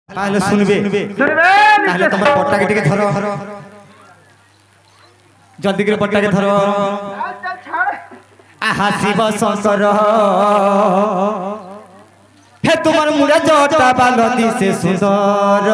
তাহলে শুনবে তাহলে তোমার পটটাকে টিকে ধরো জলদি করে পটটাকে ধরো আহা শিব শঙ্কর হে তোমার মুড়ে জটা বাল দিছে সুন্দর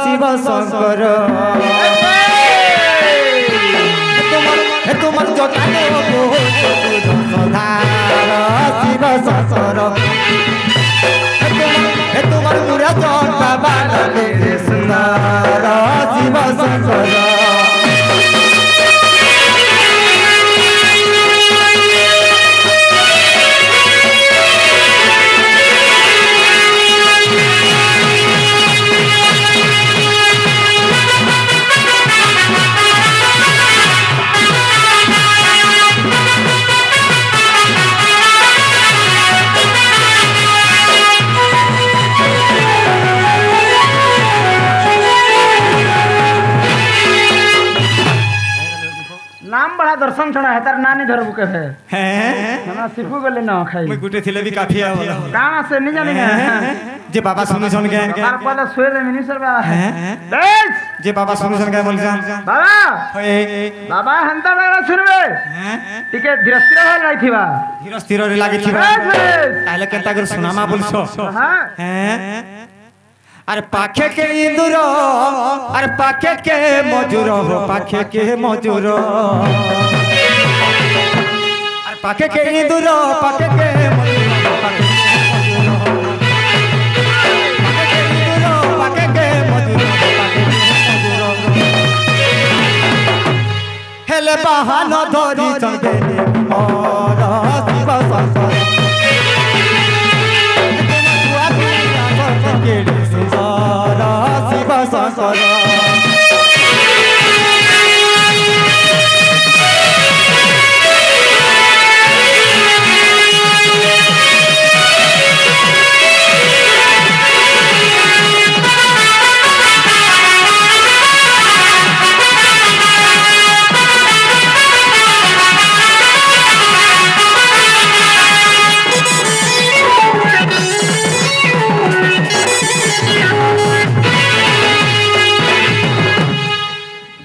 শিব শঙ্কর হে তোমার জটা শিব শঙ্কর হে তোমার মুড়ে জটা বাল দিছে সুন্দর শিব শঙ্কর नाम बड़ा दर्शन छोड़ा है तार नानी धर बुके है हैं ना सिफू गले ना खाई मैं गुटे थिले भी काफी है कहां से नहीं जाने जे बाबा सुन गए तार पहले सोए दे मिनिस्टर बा हैं बेस जे बाबा सुन गए बोल जान बाबा होए बाबा हंता डरा सुनबे हैं टिके धीरस्थिर हो रही थीबा धीर स्थिर रे लागी थी ताले केनता कर सुनामा बोलछो हां हैं अरे पाखे के इंदुर अरे पाखे के मजूर हो पाखे के मजूर अरे पाखे के इंदुर पाखे के मजूर पाखे के मजूर हेले बहान धरी चंगे मोर शिव शंकर शिव शंकर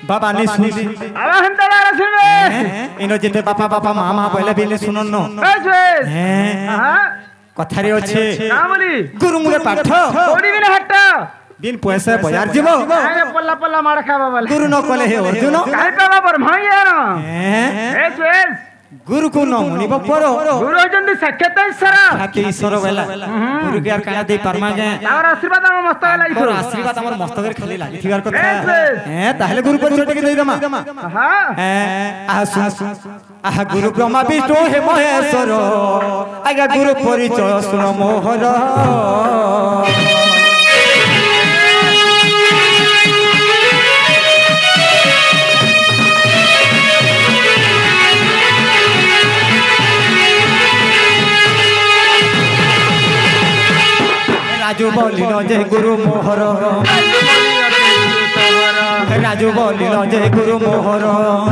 बाबा ने सुन अबे हंता डरा सुनबे इनो जेते बापा बापा मामा बोले बिले सुनन न बेस बेस हैं हां कथारे अछि का बोली गुरु मुरे पाठ ओडी बिना हट बिन पैसा बाजार जीवो अरे पल्ला पल्ला मार खाबा वाला गुरु न कले हे अर्जुन काहे बाबा पर भाई यार हैं बेस बेस गुरु को न मुनि बपरो गुरु जंदी साक्षात ईश्वर खाके ईश्वर बेला गुरु के यार काया दे परमा जे तार आशीर्वाद हम मस्त लागला और आशीर्वाद हमर मस्तकर खाली लागी थिगार कथा बेस बेस हैं ताहले गुरु पर छोटे के दे दमा हां हैं आहा सुन आहा गुरु ब्रह्मा विष्णु हे महेश्वर आगा गुरु परिचय सुन मोहर राजू बोली न जय गुरु मोहर राजू बोली न जय गुरु मोहर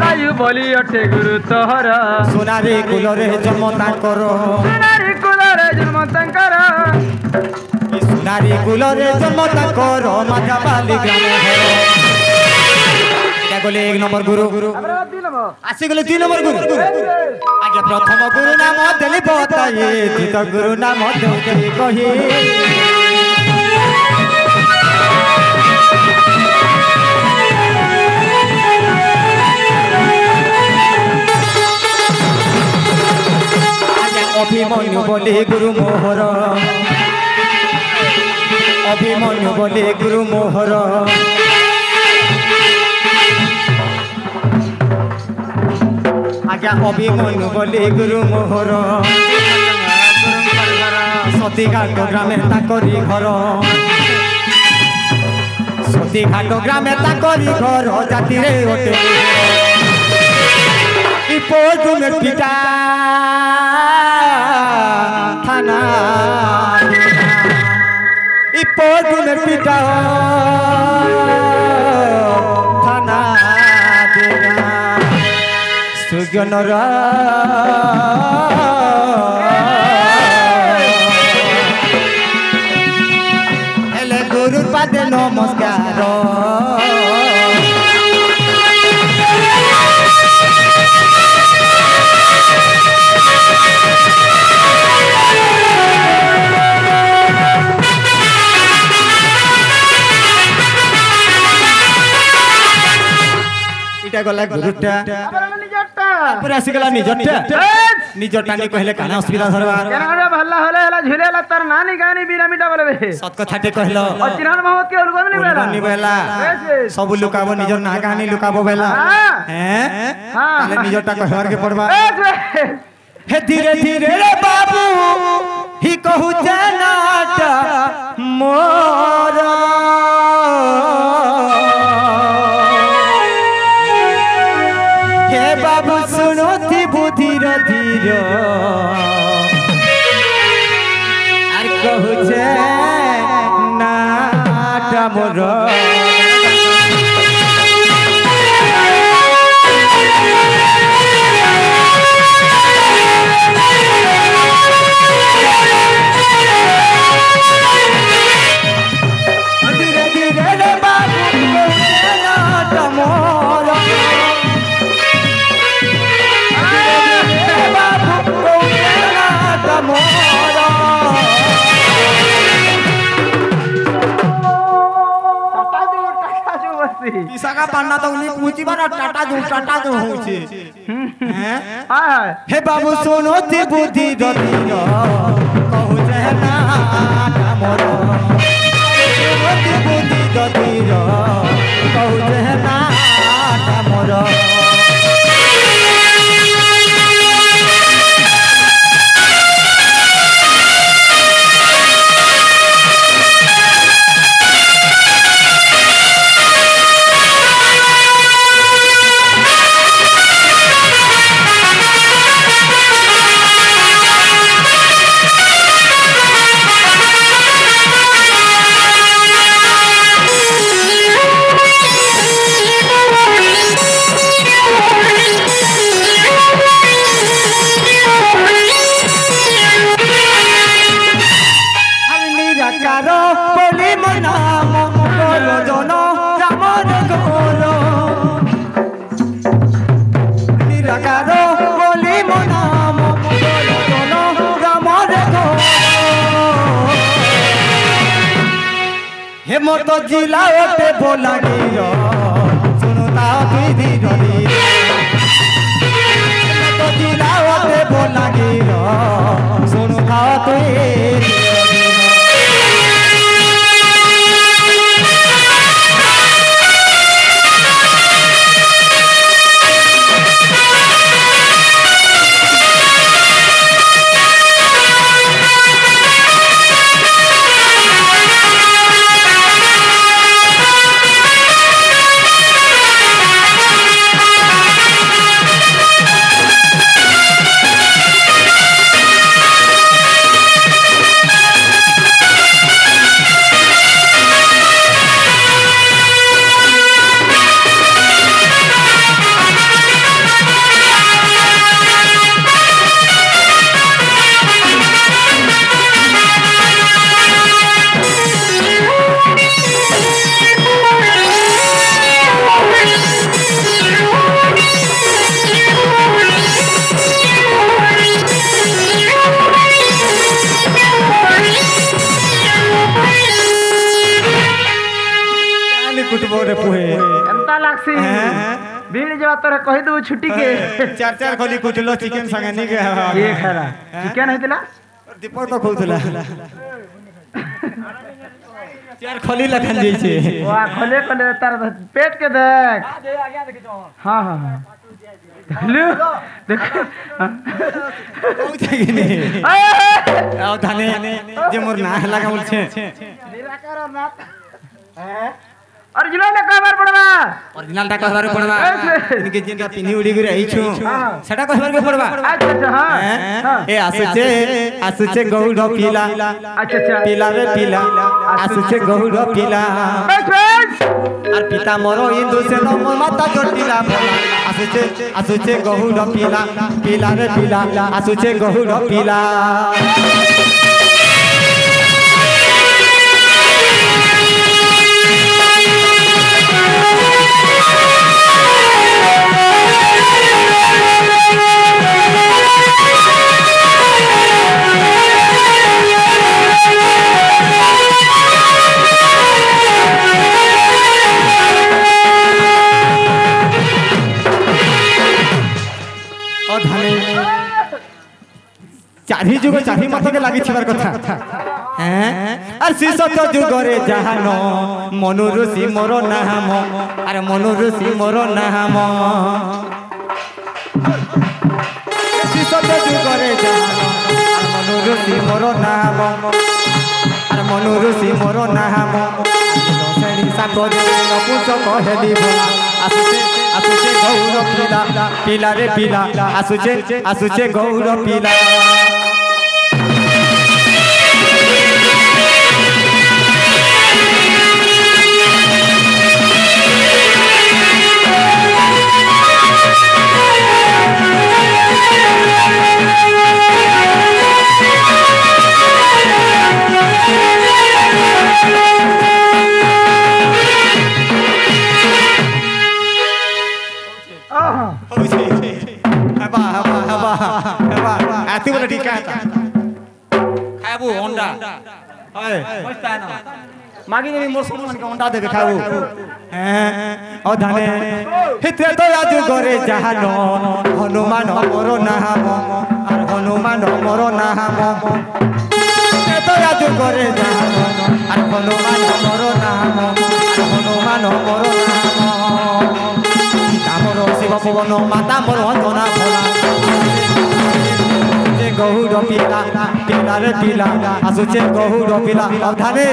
राजू बोली अटे गुरु तोहर सोनारी कुलरे जन्म ताकर सोनारी कुलरे जन्म ताकर सोनारी कुलरे जन्म ताकर माधाबाली ग्राम घर क्या बोले एक नंबर गुरु आसी गले 2 नंबर गुरु आगे प्रथम गुरु नाम देली बताए द्वितीय गुरु नाम देली कही अभिमन्यु बोले गुरु मोहर अभिमन्यु बोले गुरु मोहर आज्ञा अभिमन्यु बोले गुरु मोहर सतीघाट ग्रामे ताकरी घर सतीघाट ग्रामे ताकरी घर जाति रे ओटे पोज में पिता थाना पोज में पिता थाना देना सुगनरा गुरु গুরুর পাদে নমস্কার এটা গলা গুরুটা আবার আমি নিজরটা তারপরে আসিগলা নিজরটা নিজরটা নি কহিলে কানা অসুবিধা ধরবা কেন করে ভাল্লা হলে হেলা ঝুলে হেলা তার নানি গানি বিরামিটা বলবে সত কথাতে কহিল অচিরান মোহাম্মদ কে উলগন নি বেলা নি বেলা সবু লুকাব নিজর না কাহানি লুকাব বেলা হ্যাঁ তাহলে নিজরটা কহবার কে পড়বা হে ধীরে ধীরে রে বাবু হি কহু জানাটা মোর হে বাবু শুনো থিবু ধীর ধীর আর কহুছে নাটা মোর ধীরে ধীরে রে বাবু কহুছে নাটা মোর পান্না তো উনি পুচিবার টাটা দু হচ্ছে হে বাবু শোনো তে বুদ্ধি দতির কহুছে না মোর শোনো তে বুদ্ধি দতির কহুছে না মোর হেমন্ত জিলা ওতে বলা গির শুনো তা তুই ধীর ধীর হেমন্ত জিলা ওতে বলা গির শুনো তা তুই ধীর ধীর एंता लागसी भीड़ जब तोरे कहि दउ छुट्टी के चार चार खोली कुटलो चिकन संगे नी के ये खरा चिकन हेतला दीपक तो खोउतला चार खोली लखन जई छे वाह खोले खोले तार पेट के देख आगे देखि जो हां हां हां लू देख कोउता कि नहीं आओ धाने जे मोर ना लगा बोलछे निराकार नाथ ओरिजिनल का बार पड़वा ओरिजिनल टा कहबार पड़वा इनके जिनका पिन्ही उड़ी गरे आई छु सेटा कहबार के पड़वा अच्छा अच्छा हां ए आसुचे गौड़ पीला अच्छा अच्छा पीला रे पीला आसुचे गौड़ पीला আর পিতা মর ইন্দু সে নম মাতা জটিলা ভোলা আসুছে গহুড় পিলা পিলা রে পিলা আসুছে গহুড় পিলা ଚାରି ଯୁଗ ଚାରି ମତକେ ଲାଗିଥିବାର କଥା আর শিশত যুগরে জাহান মনু ঋষি মোর নাম আর মনু ঋষি মোর নাম শিশত যুগরে জাহান আর মনু ঋষি মোর নাম আর মনু ঋষি মোর নাম শ্রেণী সাগরে নপুংস কহেলি ভোলা আসুছে আসুছে গৌর পিলা পিলা রে পিলা আসুছে আসুছে গৌর পিলা এত বলে ঠিক আছে খাবো অন্ডা মাগি দেবী মোর সমানকে অন্ডা দেবে খাবো ও ধানে হিতে তো আজ করে জাহান হনুমান মোর নাম আর হনুমান মোর নাম তো আজ করে জাহান আর হনুমান মোর নাম হনুমান মোর নাম মোর শিব পবন মাতা মোর অন্তনা ভোলা গৌর পিলা পিলা রে পিলা আসুছে গৌর পিলা ধানে